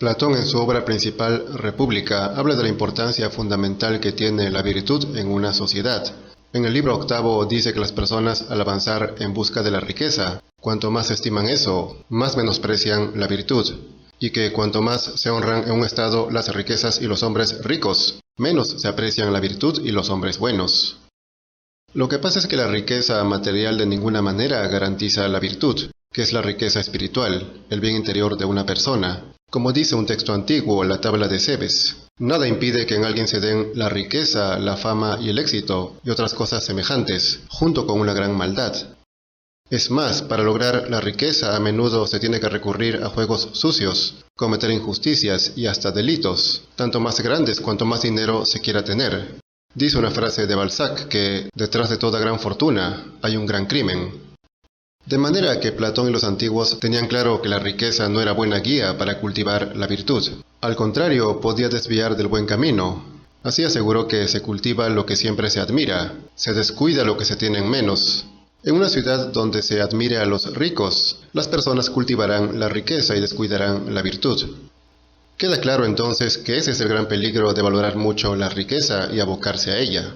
Platón en su obra principal, República, habla de la importancia fundamental que tiene la virtud en una sociedad. En el libro octavo dice que las personas, al avanzar en busca de la riqueza, cuanto más estiman eso, más menosprecian la virtud, y que cuanto más se honran en un estado las riquezas y los hombres ricos, menos se aprecian la virtud y los hombres buenos. Lo que pasa es que la riqueza material de ninguna manera garantiza la virtud, que es la riqueza espiritual, el bien interior de una persona. Como dice un texto antiguo, la tabla de Cebes, nada impide que en alguien se den la riqueza, la fama y el éxito, y otras cosas semejantes, junto con una gran maldad. Es más, para lograr la riqueza a menudo se tiene que recurrir a juegos sucios, cometer injusticias y hasta delitos, tanto más grandes cuanto más dinero se quiera tener. Dice una frase de Balzac que, detrás de toda gran fortuna, hay un gran crimen. De manera que Platón y los antiguos tenían claro que la riqueza no era buena guía para cultivar la virtud. Al contrario, podía desviar del buen camino. Así aseguró que se cultiva lo que siempre se admira, se descuida lo que se tiene en menos. En una ciudad donde se admire a los ricos, las personas cultivarán la riqueza y descuidarán la virtud. Queda claro entonces que ese es el gran peligro de valorar mucho la riqueza y abocarse a ella.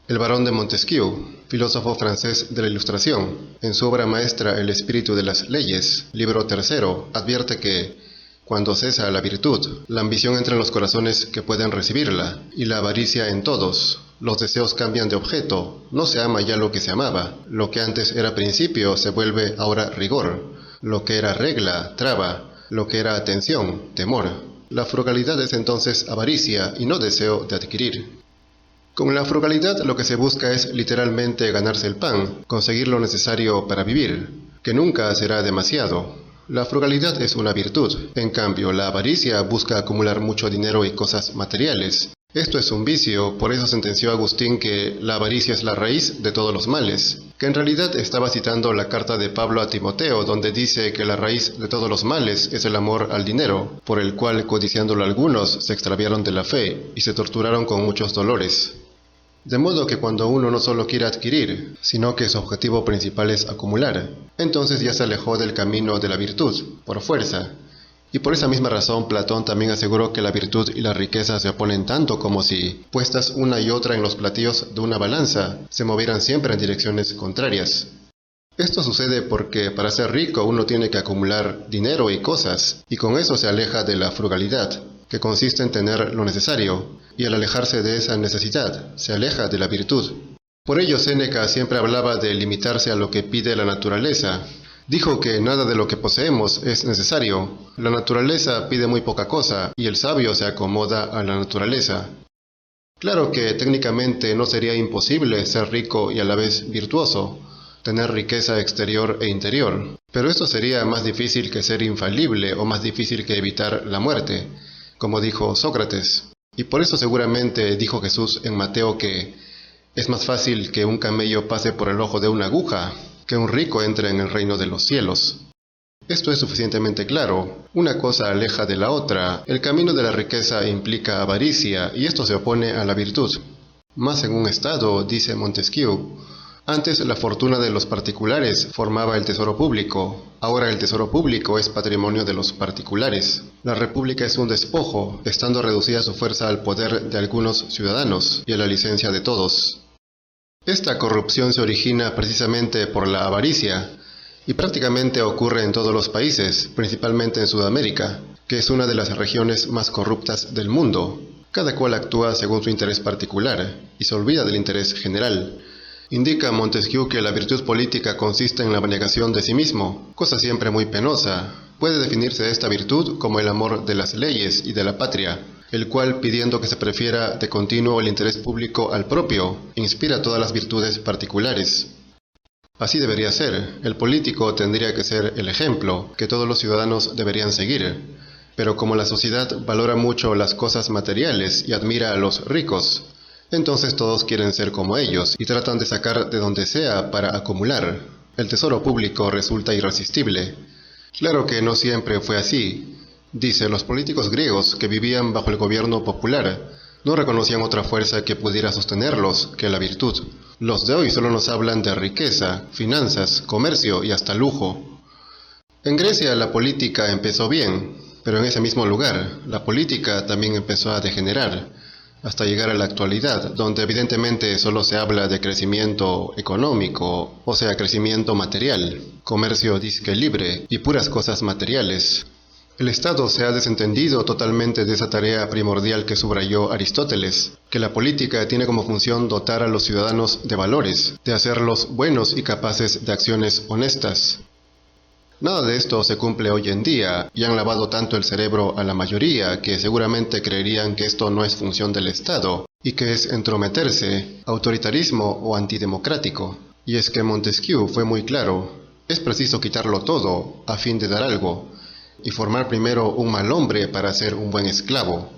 El barón de Montesquieu, filósofo francés de la Ilustración, en su obra maestra El espíritu de las leyes, libro tercero, advierte que, cuando cesa la virtud, la ambición entra en los corazones que pueden recibirla, y la avaricia en todos. Los deseos cambian de objeto, no se ama ya lo que se amaba, lo que antes era principio se vuelve ahora rigor, lo que era regla, traba, lo que era atención, temor. La frugalidad es entonces avaricia y no deseo de adquirir. Con la frugalidad lo que se busca es literalmente ganarse el pan, conseguir lo necesario para vivir, que nunca será demasiado. La frugalidad es una virtud, en cambio la avaricia busca acumular mucho dinero y cosas materiales. Esto es un vicio, por eso sentenció Agustín que la avaricia es la raíz de todos los males, que en realidad estaba citando la carta de Pablo a Timoteo, donde dice que la raíz de todos los males es el amor al dinero, por el cual codiciándolo algunos se extraviaron de la fe y se torturaron con muchos dolores. De modo que cuando uno no solo quiere adquirir, sino que su objetivo principal es acumular, entonces ya se alejó del camino de la virtud, por fuerza. Y por esa misma razón Platón también aseguró que la virtud y la riqueza se oponen tanto como si, puestas una y otra en los platillos de una balanza, se movieran siempre en direcciones contrarias. Esto sucede porque para ser rico uno tiene que acumular dinero y cosas, y con eso se aleja de la frugalidad, que consiste en tener lo necesario, y al alejarse de esa necesidad, se aleja de la virtud. Por ello Séneca siempre hablaba de limitarse a lo que pide la naturaleza. Dijo que nada de lo que poseemos es necesario. La naturaleza pide muy poca cosa, y el sabio se acomoda a la naturaleza. Claro que técnicamente no sería imposible ser rico y a la vez virtuoso, tener riqueza exterior e interior, pero esto sería más difícil que ser infalible o más difícil que evitar la muerte, como dijo Sócrates. Y por eso seguramente dijo Jesús en Mateo que es más fácil que un camello pase por el ojo de una aguja, que un rico entre en el reino de los cielos. Esto es suficientemente claro. Una cosa aleja de la otra. El camino de la riqueza implica avaricia, y esto se opone a la virtud. Más en un estado, dice Montesquieu, antes la fortuna de los particulares formaba el tesoro público, ahora el tesoro público es patrimonio de los particulares. La república es un despojo, estando reducida su fuerza al poder de algunos ciudadanos y a la licencia de todos. Esta corrupción se origina precisamente por la avaricia, y prácticamente ocurre en todos los países, principalmente en Sudamérica, que es una de las regiones más corruptas del mundo. Cada cual actúa según su interés particular, y se olvida del interés general. Indica Montesquieu que la virtud política consiste en la abnegación de sí mismo, cosa siempre muy penosa. Puede definirse esta virtud como el amor de las leyes y de la patria, el cual, pidiendo que se prefiera de continuo el interés público al propio, inspira todas las virtudes particulares. Así debería ser. El político tendría que ser el ejemplo que todos los ciudadanos deberían seguir. Pero como la sociedad valora mucho las cosas materiales y admira a los ricos, entonces todos quieren ser como ellos y tratan de sacar de donde sea para acumular. El tesoro público resulta irresistible. Claro que no siempre fue así. Dice, los políticos griegos que vivían bajo el gobierno popular no reconocían otra fuerza que pudiera sostenerlos que la virtud. Los de hoy solo nos hablan de riqueza, finanzas, comercio y hasta lujo. En Grecia la política empezó bien, Pero en ese mismo lugar, la política también empezó a degenerar, hasta llegar a la actualidad, donde evidentemente solo se habla de crecimiento económico, o sea, crecimiento material, comercio disque libre y puras cosas materiales. El Estado se ha desentendido totalmente de esa tarea primordial que subrayó Aristóteles, que la política tiene como función dotar a los ciudadanos de valores, de hacerlos buenos y capaces de acciones honestas. Nada de esto se cumple hoy en día, y han lavado tanto el cerebro a la mayoría que seguramente creerían que esto no es función del Estado, y que es entrometerse, autoritarismo o antidemocrático. Y es que Montesquieu fue muy claro: es preciso quitarlo todo a fin de dar algo, y formar primero un mal hombre para ser un buen esclavo.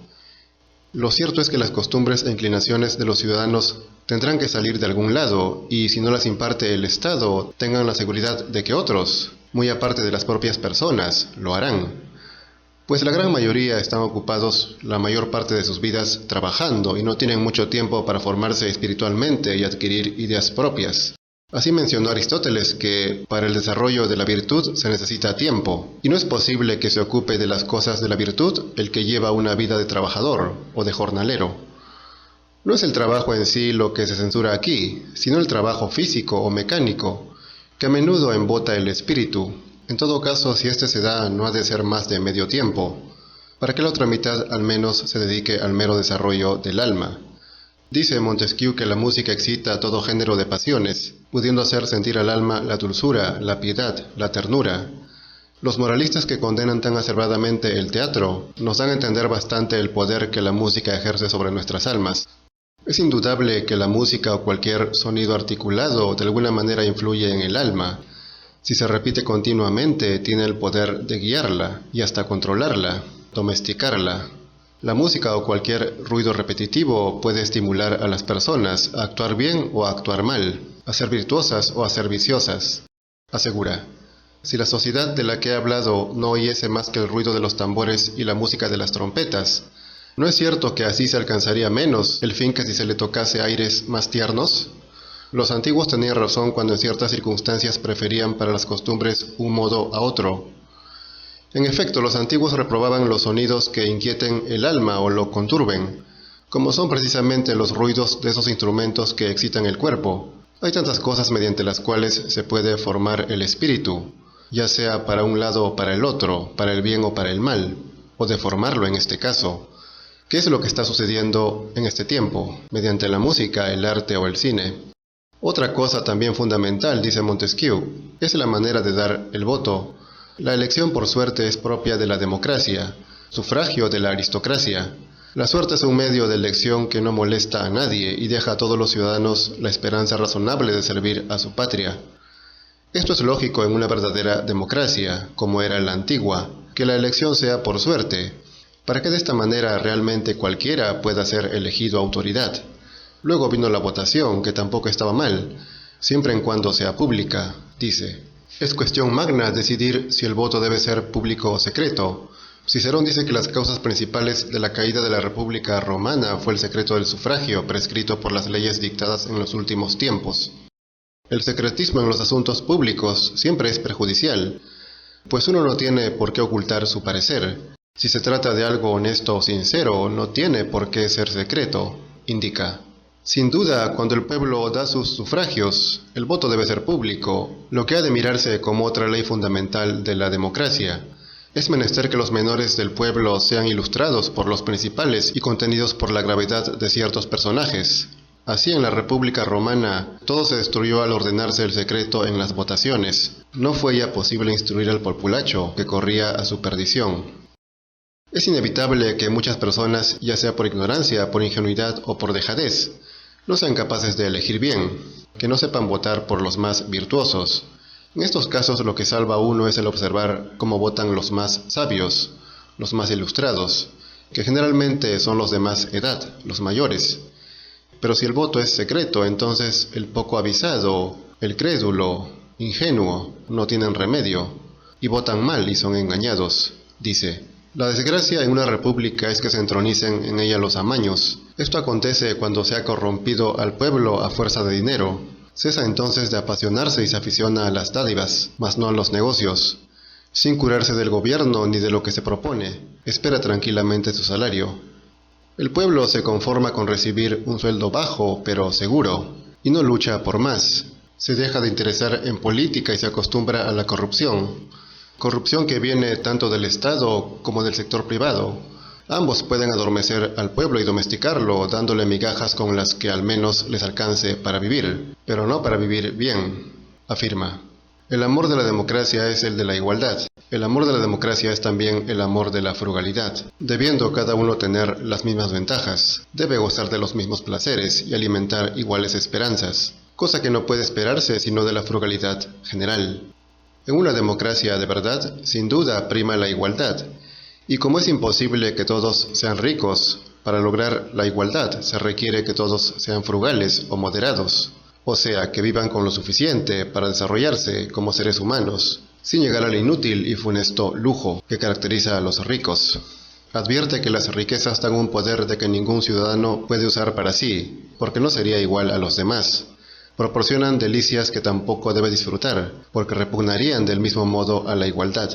Lo cierto es que las costumbres e inclinaciones de los ciudadanos tendrán que salir de algún lado, y si no las imparte el Estado, tengan la seguridad de que otros, muy aparte de las propias personas, lo harán. Pues la gran mayoría están ocupados la mayor parte de sus vidas trabajando y no tienen mucho tiempo para formarse espiritualmente y adquirir ideas propias. Así mencionó Aristóteles que para el desarrollo de la virtud se necesita tiempo, y no es posible que se ocupe de las cosas de la virtud el que lleva una vida de trabajador o de jornalero. No es el trabajo en sí lo que se censura aquí, sino el trabajo físico o mecánico, que a menudo embota el espíritu. En todo caso, si este se da, no ha de ser más de medio tiempo, para que la otra mitad al menos se dedique al mero desarrollo del alma. Dice Montesquieu que la música excita todo género de pasiones, pudiendo hacer sentir al alma la dulzura, la piedad, la ternura. Los moralistas que condenan tan acerradamente el teatro nos dan a entender bastante el poder que la música ejerce sobre nuestras almas. Es indudable que la música o cualquier sonido articulado de alguna manera influye en el alma. Si se repite continuamente, tiene el poder de guiarla y hasta controlarla, domesticarla. La música o cualquier ruido repetitivo puede estimular a las personas a actuar bien o a actuar mal, a ser virtuosas o a ser viciosas, asegura. Si la sociedad de la que he hablado no oyese más que el ruido de los tambores y la música de las trompetas, ¿no es cierto que así se alcanzaría menos el fin que si se le tocase aires más tiernos? Los antiguos tenían razón cuando en ciertas circunstancias preferían para las costumbres un modo a otro. En efecto, los antiguos reprobaban los sonidos que inquieten el alma o lo conturben, como son precisamente los ruidos de esos instrumentos que excitan el cuerpo. Hay tantas cosas mediante las cuales se puede formar el espíritu, ya sea para un lado o para el otro, para el bien o para el mal, o deformarlo en este caso. ¿Qué es lo que está sucediendo en este tiempo, mediante la música, el arte o el cine? Otra cosa también fundamental, dice Montesquieu, es la manera de dar el voto. La elección por suerte es propia de la democracia, sufragio de la aristocracia. La suerte es un medio de elección que no molesta a nadie y deja a todos los ciudadanos la esperanza razonable de servir a su patria. Esto es lógico en una verdadera democracia, como era la antigua, que la elección sea por suerte, para que de esta manera realmente cualquiera pueda ser elegido autoridad. Luego vino la votación, que tampoco estaba mal, siempre en cuando sea pública, dice. Es cuestión magna decidir si el voto debe ser público o secreto. Cicerón dice que las causas principales de la caída de la República Romana fue el secreto del sufragio, prescrito por las leyes dictadas en los últimos tiempos. El secretismo en los asuntos públicos siempre es perjudicial, pues uno no tiene por qué ocultar su parecer. Si se trata de algo honesto o sincero, no tiene por qué ser secreto, indica. Sin duda, cuando el pueblo da sus sufragios, el voto debe ser público, lo que ha de mirarse como otra ley fundamental de la democracia. Es menester que los menores del pueblo sean ilustrados por los principales y contenidos por la gravedad de ciertos personajes. Así en la República Romana, todo se destruyó al ordenarse el secreto en las votaciones. No fue ya posible instruir al populacho, que corría a su perdición. Es inevitable que muchas personas, ya sea por ignorancia, por ingenuidad o por dejadez, no sean capaces de elegir bien, que no sepan votar por los más virtuosos. En estos casos lo que salva a uno es el observar cómo votan los más sabios, los más ilustrados, que generalmente son los de más edad, los mayores. Pero si el voto es secreto, entonces el poco avisado, el crédulo, ingenuo, no tienen remedio, y votan mal y son engañados, dice. La desgracia en una república es que se entronicen en ella los amaños. Esto acontece cuando se ha corrompido al pueblo a fuerza de dinero. Cesa entonces de apasionarse y se aficiona a las dádivas, mas no a los negocios. sin curarse del gobierno ni de lo que se propone, espera tranquilamente su salario. El pueblo se conforma con recibir un sueldo bajo, pero seguro, y no lucha por más. Se deja de interesar en política y se acostumbra a la corrupción. Corrupción que viene tanto del Estado como del sector privado. Ambos pueden adormecer al pueblo y domesticarlo, dándole migajas con las que al menos les alcance para vivir, pero no para vivir bien, afirma. El amor de la democracia es el de la igualdad. El amor de la democracia es también el amor de la frugalidad. Debiendo cada uno tener las mismas ventajas, debe gozar de los mismos placeres y alimentar iguales esperanzas, cosa que no puede esperarse sino de la frugalidad general. En una democracia de verdad, sin duda, prima la igualdad. Y como es imposible que todos sean ricos, para lograr la igualdad se requiere que todos sean frugales o moderados. O sea, que vivan con lo suficiente para desarrollarse como seres humanos, sin llegar al inútil y funesto lujo que caracteriza a los ricos. Advierte que las riquezas dan un poder de que ningún ciudadano puede usar para sí, porque no sería igual a los demás. Proporcionan delicias que tampoco debe disfrutar, porque repugnarían del mismo modo a la igualdad.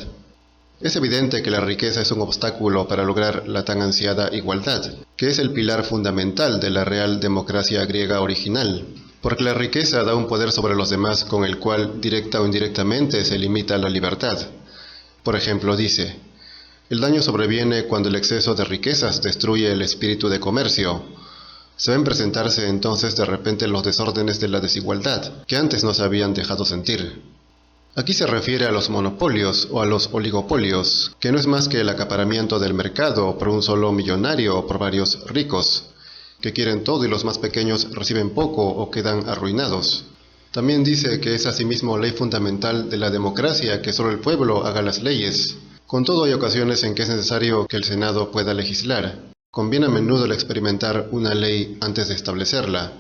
Es evidente que la riqueza es un obstáculo para lograr la tan ansiada igualdad, que es el pilar fundamental de la real democracia griega original. Porque la riqueza da un poder sobre los demás con el cual, directa o indirectamente, se limita la libertad. Por ejemplo, dice, el daño sobreviene cuando el exceso de riquezas destruye el espíritu de comercio. Se ven presentarse entonces de repente los desórdenes de la desigualdad, que antes no se habían dejado sentir. Aquí se refiere a los monopolios o a los oligopolios, que no es más que el acaparamiento del mercado por un solo millonario o por varios ricos, que quieren todo y los más pequeños reciben poco o quedan arruinados. También dice que es asimismo ley fundamental de la democracia que solo el pueblo haga las leyes. Con todo hay ocasiones en que es necesario que el Senado pueda legislar. Conviene a menudo el experimentar una ley antes de establecerla.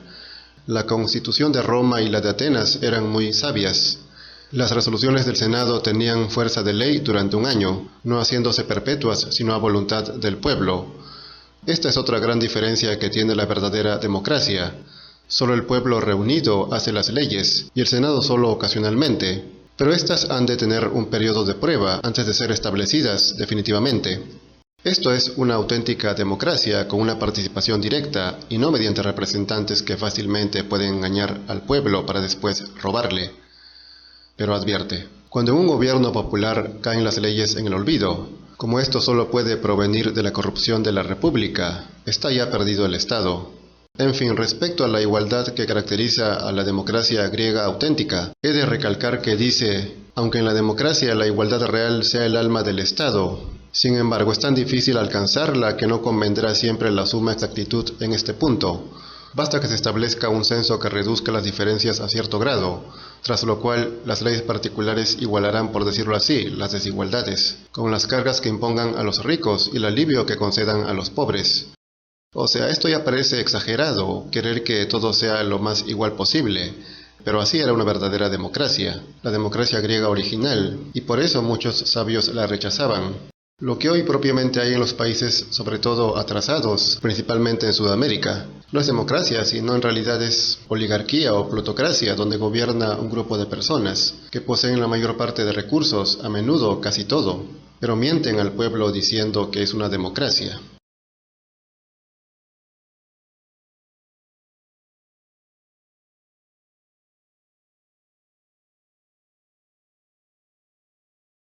La Constitución de Roma y la de Atenas eran muy sabias. Las resoluciones del Senado tenían fuerza de ley durante un año, no haciéndose perpetuas sino a voluntad del pueblo. Esta es otra gran diferencia que tiene la verdadera democracia. Solo el pueblo reunido hace las leyes, y el Senado solo ocasionalmente, pero éstas han de tener un periodo de prueba antes de ser establecidas definitivamente. Esto es una auténtica democracia con una participación directa y no mediante representantes que fácilmente pueden engañar al pueblo para después robarle. Pero advierte, cuando en un gobierno popular caen las leyes en el olvido, como esto solo puede provenir de la corrupción de la República, está ya perdido el Estado. En fin, respecto a la igualdad que caracteriza a la democracia griega auténtica, he de recalcar que dice, aunque en la democracia la igualdad real sea el alma del Estado, sin embargo es tan difícil alcanzarla que no convendrá siempre la suma exactitud en este punto. Basta que se establezca un censo que reduzca las diferencias a cierto grado, tras lo cual las leyes particulares igualarán, por decirlo así, las desigualdades, con las cargas que impongan a los ricos y el alivio que concedan a los pobres. O sea, esto ya parece exagerado, querer que todo sea lo más igual posible, pero así era una verdadera democracia, la democracia griega original, y por eso muchos sabios la rechazaban. Lo que hoy propiamente hay en los países, sobre todo atrasados, principalmente en Sudamérica, no es democracia, sino en realidad es oligarquía o plutocracia, donde gobierna un grupo de personas que poseen la mayor parte de recursos, a menudo casi todo, pero mienten al pueblo diciendo que es una democracia.